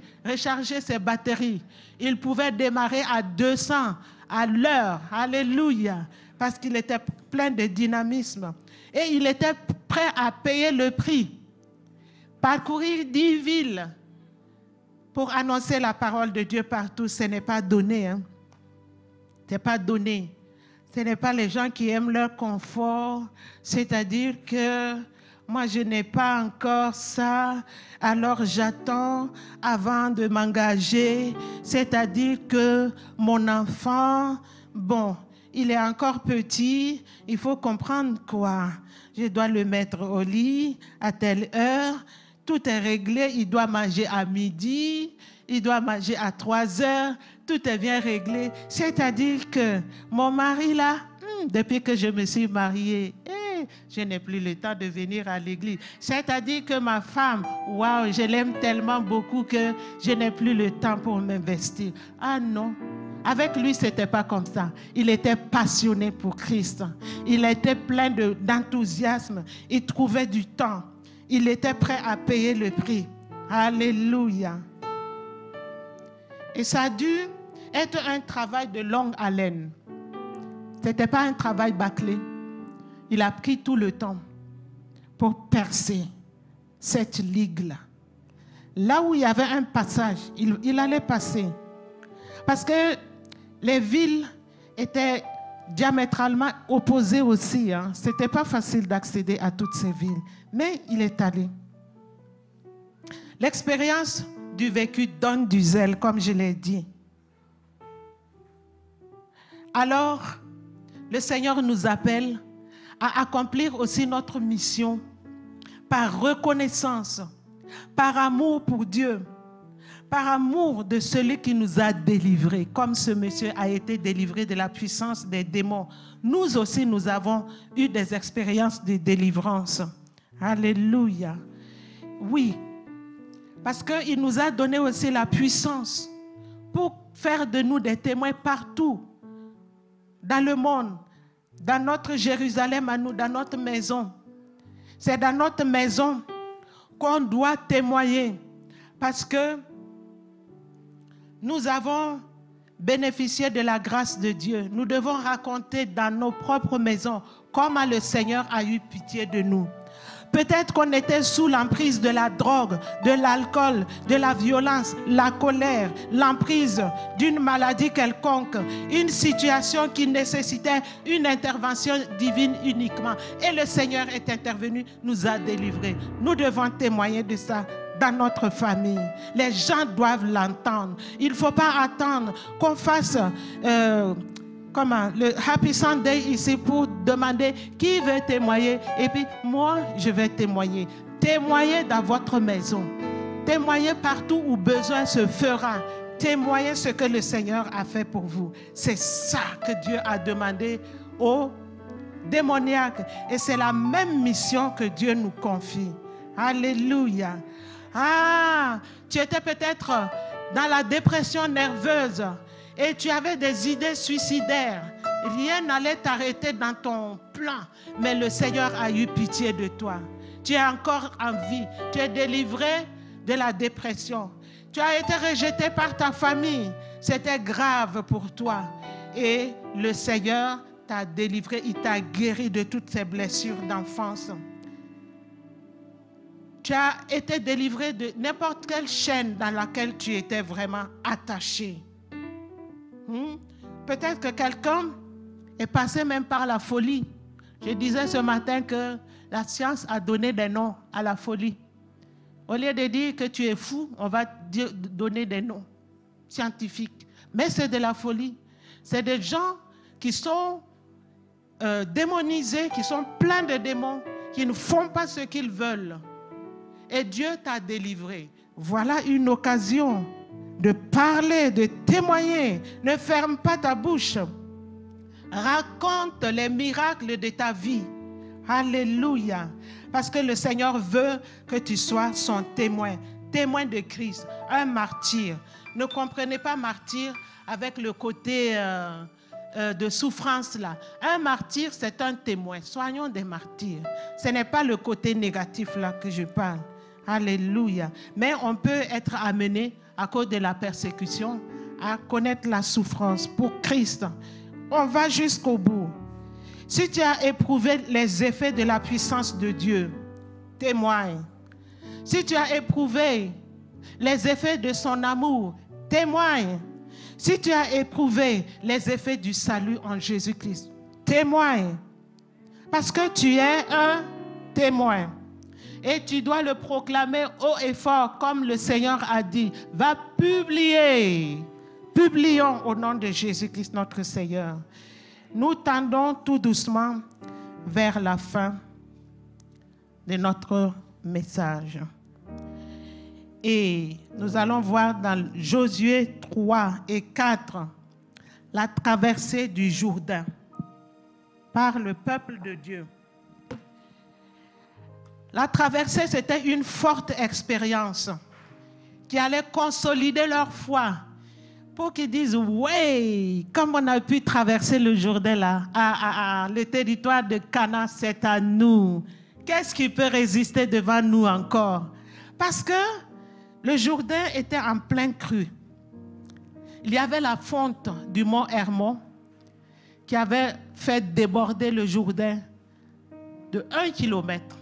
ses batteries. Il pouvait démarrer à 200 à l'heure. Alléluia. Parce qu'il était plein de dynamisme. Et il était prêt à payer le prix. Parcourir 10 villes. Pour annoncer la parole de Dieu partout, ce n'est pas donné. Hein? Ce n'est pas donné. Ce n'est pas les gens qui aiment leur confort. C'est-à-dire que moi, je n'ai pas encore ça, alors j'attends avant de m'engager. C'est-à-dire que mon enfant, bon, il est encore petit, il faut comprendre quoi. Je dois le mettre au lit à telle heure. Tout est réglé, il doit manger à midi, il doit manger à 3 heures, tout est bien réglé. C'est-à-dire que mon mari là, depuis que je me suis mariée, je n'ai plus le temps de venir à l'église. C'est-à-dire que ma femme, waouh, je l'aime tellement beaucoup que je n'ai plus le temps pour m'investir. Ah non, avec lui, ce n'était pas comme ça. Il était passionné pour Christ. Il était plein d'enthousiasme. Il trouvait du temps. Il était prêt à payer le prix. Alléluia. Et ça a dû être un travail de longue haleine. Ce n'était pas un travail bâclé. Il a pris tout le temps pour percer cette ligue-là. Là où il y avait un passage, il allait passer. Parce que les villes étaient diamétralement opposées aussi. Hein. Ce n'était pas facile d'accéder à toutes ces villes. Mais il est allé. L'expérience du vécu donne du zèle, comme je l'ai dit. Alors, le Seigneur nous appelle à accomplir aussi notre mission par reconnaissance, par amour pour Dieu, par amour de celui qui nous a délivrés, comme ce monsieur a été délivré de la puissance des démons. Nous aussi, nous avons eu des expériences de délivrance. Alléluia. Oui, parce qu'il nous a donné aussi la puissance pour faire de nous des témoins partout, dans le monde, dans notre Jérusalem à nous, dans notre maison. C'est dans notre maison qu'on doit témoigner, parce que nous avons bénéficié de la grâce de Dieu. Nous devons raconter dans nos propres maisons comment le Seigneur a eu pitié de nous. Peut-être qu'on était sous l'emprise de la drogue, de l'alcool, de la violence, la colère, l'emprise d'une maladie quelconque, une situation qui nécessitait une intervention divine uniquement. Et le Seigneur est intervenu, nous a délivrés. Nous devons témoigner de ça dans notre famille. Les gens doivent l'entendre. Il ne faut pas attendre qu'on fasse le Happy Sunday ici pour demander qui veut témoigner. Et puis moi, je vais témoigner. Témoignez dans votre maison. Témoignez partout où besoin se fera. Témoignez ce que le Seigneur a fait pour vous. C'est ça que Dieu a demandé aux démoniaques. Et c'est la même mission que Dieu nous confie. Alléluia. Ah, tu étais peut-être dans la dépression nerveuse et tu avais des idées suicidaires. Rien n'allait t'arrêter dans ton plan, mais le Seigneur a eu pitié de toi. Tu es encore en vie. Tu es délivré de la dépression. Tu as été rejeté par ta famille. C'était grave pour toi. Et le Seigneur t'a délivré. Il t'a guéri de toutes ces blessures d'enfance. Tu as été délivré de n'importe quelle chaîne dans laquelle tu étais vraiment attaché. Peut-être que quelqu'un est passé même par la folie. Je disais ce matin que la science a donné des noms à la folie. Au lieu de dire que tu es fou, on va donner des noms scientifiques. Mais c'est de la folie. C'est des gens qui sont démonisés, qui sont pleins de démons, qui ne font pas ce qu'ils veulent. Et Dieu t'a délivré. Voilà une occasion de parler, de témoigner. Ne ferme pas ta bouche. Raconte les miracles de ta vie. Alléluia. Parce que le Seigneur veut que tu sois son témoin. Témoin de Christ. Un martyr. Ne comprenez pas martyr avec le côté de souffrance là. Un martyr, c'est un témoin. Soyons des martyrs. Ce n'est pas le côté négatif là que je parle. Alléluia. Mais on peut être amené à cause de la persécution à connaître la souffrance pour Christ. On va jusqu'au bout. Si tu as éprouvé les effets de la puissance de Dieu, témoigne. Si tu as éprouvé les effets de son amour, témoigne. Si tu as éprouvé les effets du salut en Jésus-Christ, témoigne. Parce que tu es un témoin. Et tu dois le proclamer haut et fort, comme le Seigneur a dit. Va publier. Publions au nom de Jésus-Christ, notre Seigneur. Nous tendons tout doucement vers la fin de notre message. Et nous allons voir dans Josué 3 et 4 la traversée du Jourdain par le peuple de Dieu. La traversée, c'était une forte expérience qui allait consolider leur foi pour qu'ils disent, ouais, comme on a pu traverser le Jourdain là, le territoire de Canaan, c'est à nous. Qu'est-ce qui peut résister devant nous encore? Parce que le Jourdain était en plein cru. Il y avait la fonte du mont Hermon qui avait fait déborder le Jourdain de 1 kilomètre.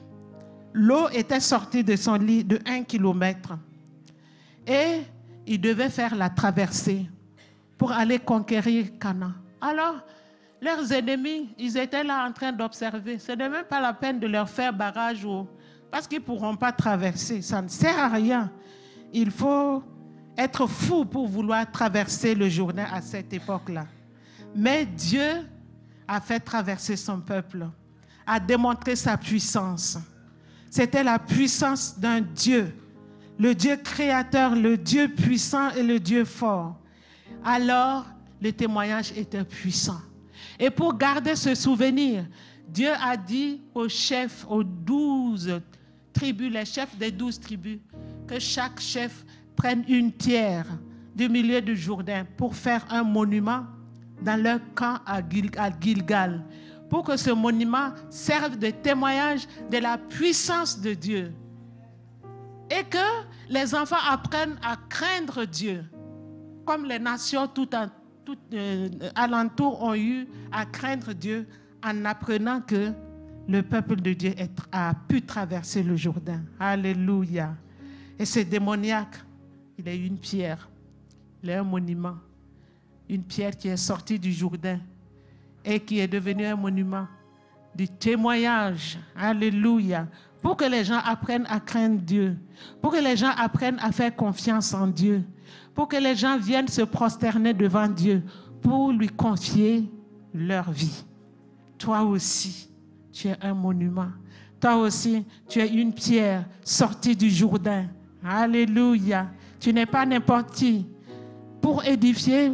L'eau était sortie de son lit de 1 kilomètre. Et ils devaient faire la traversée pour aller conquérir Canaan. Alors, leurs ennemis, ils étaient là en train d'observer. Ce n'est même pas la peine de leur faire barrage ou Parce qu'ils ne pourront pas traverser. Ça ne sert à rien. Il faut être fou pour vouloir traverser le Jourdain à cette époque-là. Mais Dieu a fait traverser son peuple, a démontré sa puissance. C'était la puissance d'un Dieu, le Dieu créateur, le Dieu puissant et le Dieu fort. Alors, le témoignage était puissant. Et pour garder ce souvenir, Dieu a dit aux chefs, aux 12 tribus, les chefs des 12 tribus, que chaque chef prenne une pierre du milieu du Jourdain pour faire un monument dans leur camp à Gilgal, pour que ce monument serve de témoignage de la puissance de Dieu. Et que les enfants apprennent à craindre Dieu, comme les nations tout alentour ont eu à craindre Dieu en apprenant que le peuple de Dieu a pu traverser le Jourdain. Alléluia. Et ce démoniaque, il a eu une pierre, il a un monument, une pierre qui est sortie du Jourdain et qui est devenue un monument du témoignage. Alléluia. Pour que les gens apprennent à craindre Dieu, pour que les gens apprennent à faire confiance en Dieu, pour que les gens viennent se prosterner devant Dieu, pour lui confier leur vie. Toi aussi, tu es un monument. Toi aussi, tu es une pierre sortie du Jourdain. Alléluia. Tu n'es pas n'importe qui. Pour édifier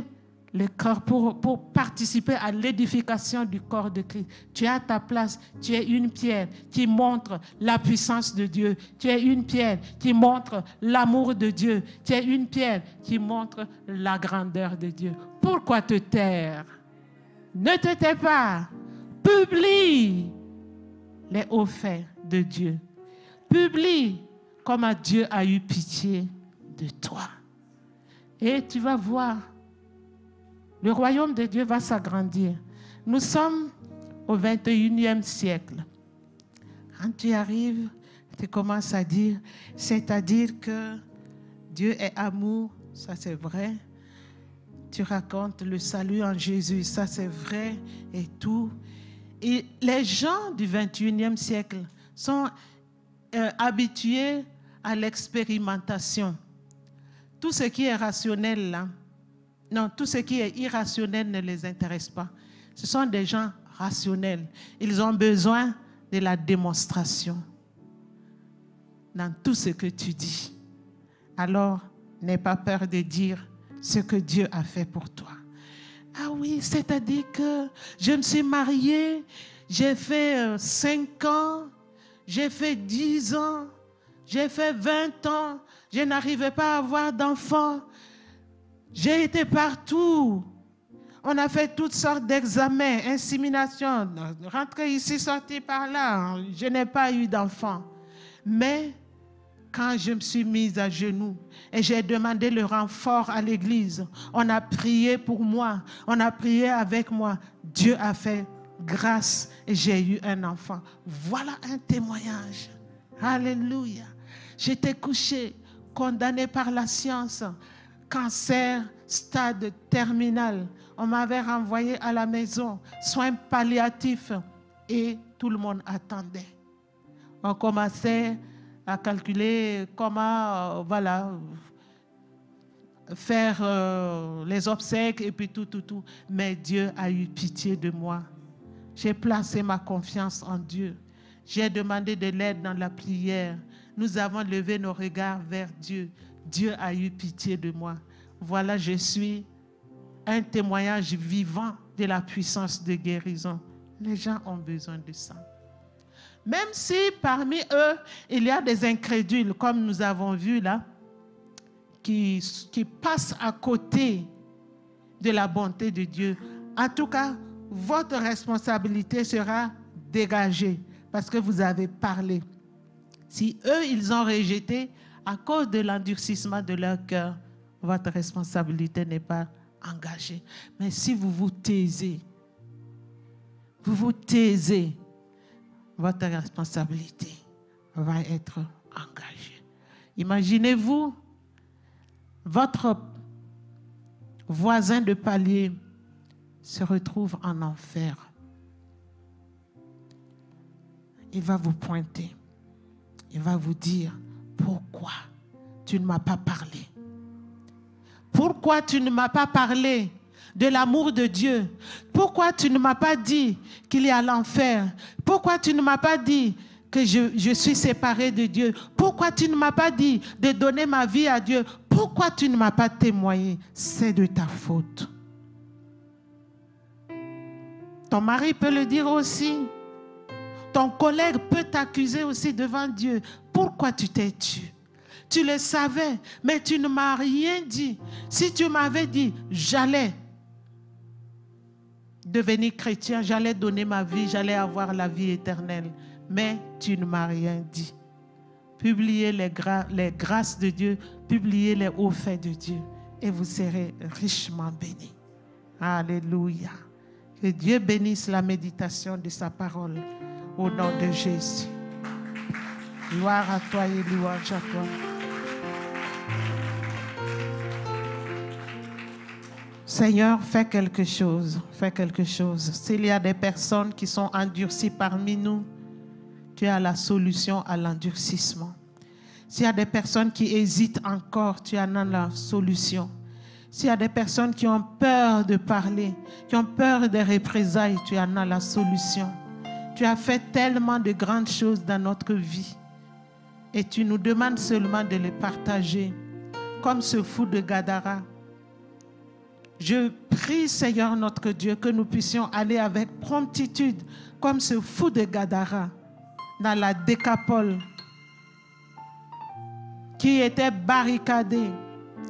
le corps, pour participer à l'édification du corps de Christ. Tu as ta place. Tu es une pierre qui montre la puissance de Dieu. Tu es une pierre qui montre l'amour de Dieu. Tu es une pierre qui montre la grandeur de Dieu. Pourquoi te taire? Ne te tais pas. Publie les hauts faits de Dieu. Publie comment Dieu a eu pitié de toi. Et tu vas voir, le royaume de Dieu va s'agrandir. Nous sommes au 21e siècle. Quand tu arrives, tu commences à dire, c'est-à-dire que Dieu est amour, ça c'est vrai. Tu racontes le salut en Jésus, ça c'est vrai et tout. Et les gens du 21e siècle sont habitués à l'expérimentation. Tout ce qui est rationnel là, non, tout ce qui est irrationnel ne les intéresse pas. Ce sont des gens rationnels. Ils ont besoin de la démonstration dans tout ce que tu dis. Alors, n'aie pas peur de dire ce que Dieu a fait pour toi. Ah oui, c'est-à-dire que je me suis mariée, j'ai fait 5 ans, j'ai fait 10 ans, j'ai fait 20 ans, je n'arrivais pas à avoir d'enfants. J'ai été partout. On a fait toutes sortes d'examens, insémination, rentrer ici, sortir par là. Je n'ai pas eu d'enfants. Mais quand je me suis mise à genoux et j'ai demandé le renfort à l'église, on a prié pour moi, on a prié avec moi. Dieu a fait grâce et j'ai eu un enfant. Voilà un témoignage. Alléluia. J'étais couchée, condamnée par la science. Cancer, stade terminal. On m'avait renvoyé à la maison, soins palliatifs, et tout le monde attendait. On commençait à calculer comment, faire les obsèques et puis tout. Mais Dieu a eu pitié de moi. J'ai placé ma confiance en Dieu. J'ai demandé de l'aide dans la prière. Nous avons levé nos regards vers Dieu. Dieu a eu pitié de moi. Voilà, je suis un témoignage vivant de la puissance de guérison. Les gens ont besoin de ça. Même si parmi eux, il y a des incrédules, comme nous avons vu là, qui passent à côté de la bonté de Dieu. En tout cas, votre responsabilité sera dégagée parce que vous avez parlé. Si eux, ils ont rejeté, à cause de l'endurcissement de leur cœur, votre responsabilité n'est pas engagée. Mais si vous vous taisez, votre responsabilité va être engagée. Imaginez-vous, votre voisin de palier se retrouve en enfer. Il va vous pointer. il va vous dire, pourquoi tu ne m'as pas parlé? Pourquoi tu ne m'as pas parlé de l'amour de Dieu? Pourquoi tu ne m'as pas dit qu'il y a l'enfer? Pourquoi tu ne m'as pas dit que je suis séparé de Dieu? Pourquoi tu ne m'as pas dit de donner ma vie à Dieu? Pourquoi tu ne m'as pas témoigné? C'est de ta faute. Ton mari peut le dire aussi. Ton collègue peut t'accuser aussi devant Dieu. Pourquoi tu t'es tu? Tu le savais, mais tu ne m'as rien dit. Si tu m'avais dit, j'allais devenir chrétien, j'allais donner ma vie, j'allais avoir la vie éternelle. Mais tu ne m'as rien dit. Publiez les grâces de Dieu, publiez les hauts faits de Dieu et vous serez richement bénis. Alléluia. Que Dieu bénisse la méditation de sa parole au nom de Jésus. Gloire à toi et louange à toi. Seigneur, fais quelque chose, fais quelque chose. S'il y a des personnes qui sont endurcies parmi nous, tu as la solution à l'endurcissement. S'il y a des personnes qui hésitent encore, tu en as la solution. S'il y a des personnes qui ont peur de parler, qui ont peur des représailles, tu en as la solution. Tu as fait tellement de grandes choses dans notre vie et tu nous demandes seulement de les partager, comme ce fou de Gadara. Je prie, Seigneur notre Dieu, que nous puissions aller avec promptitude, comme ce fou de Gadara, dans la Décapole, qui était barricadé,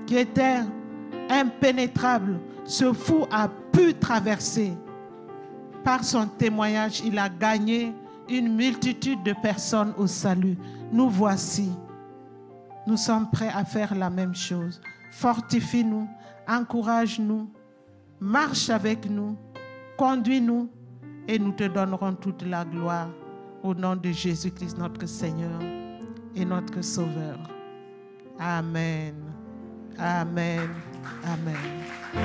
qui était impénétrable. Ce fou a pu traverser. Par son témoignage, il a gagné une multitude de personnes au salut. Nous voici. Nous sommes prêts à faire la même chose. Fortifie-nous, encourage-nous, marche avec nous, conduis-nous et nous te donnerons toute la gloire au nom de Jésus-Christ, notre Seigneur et notre Sauveur. Amen. Amen. Amen.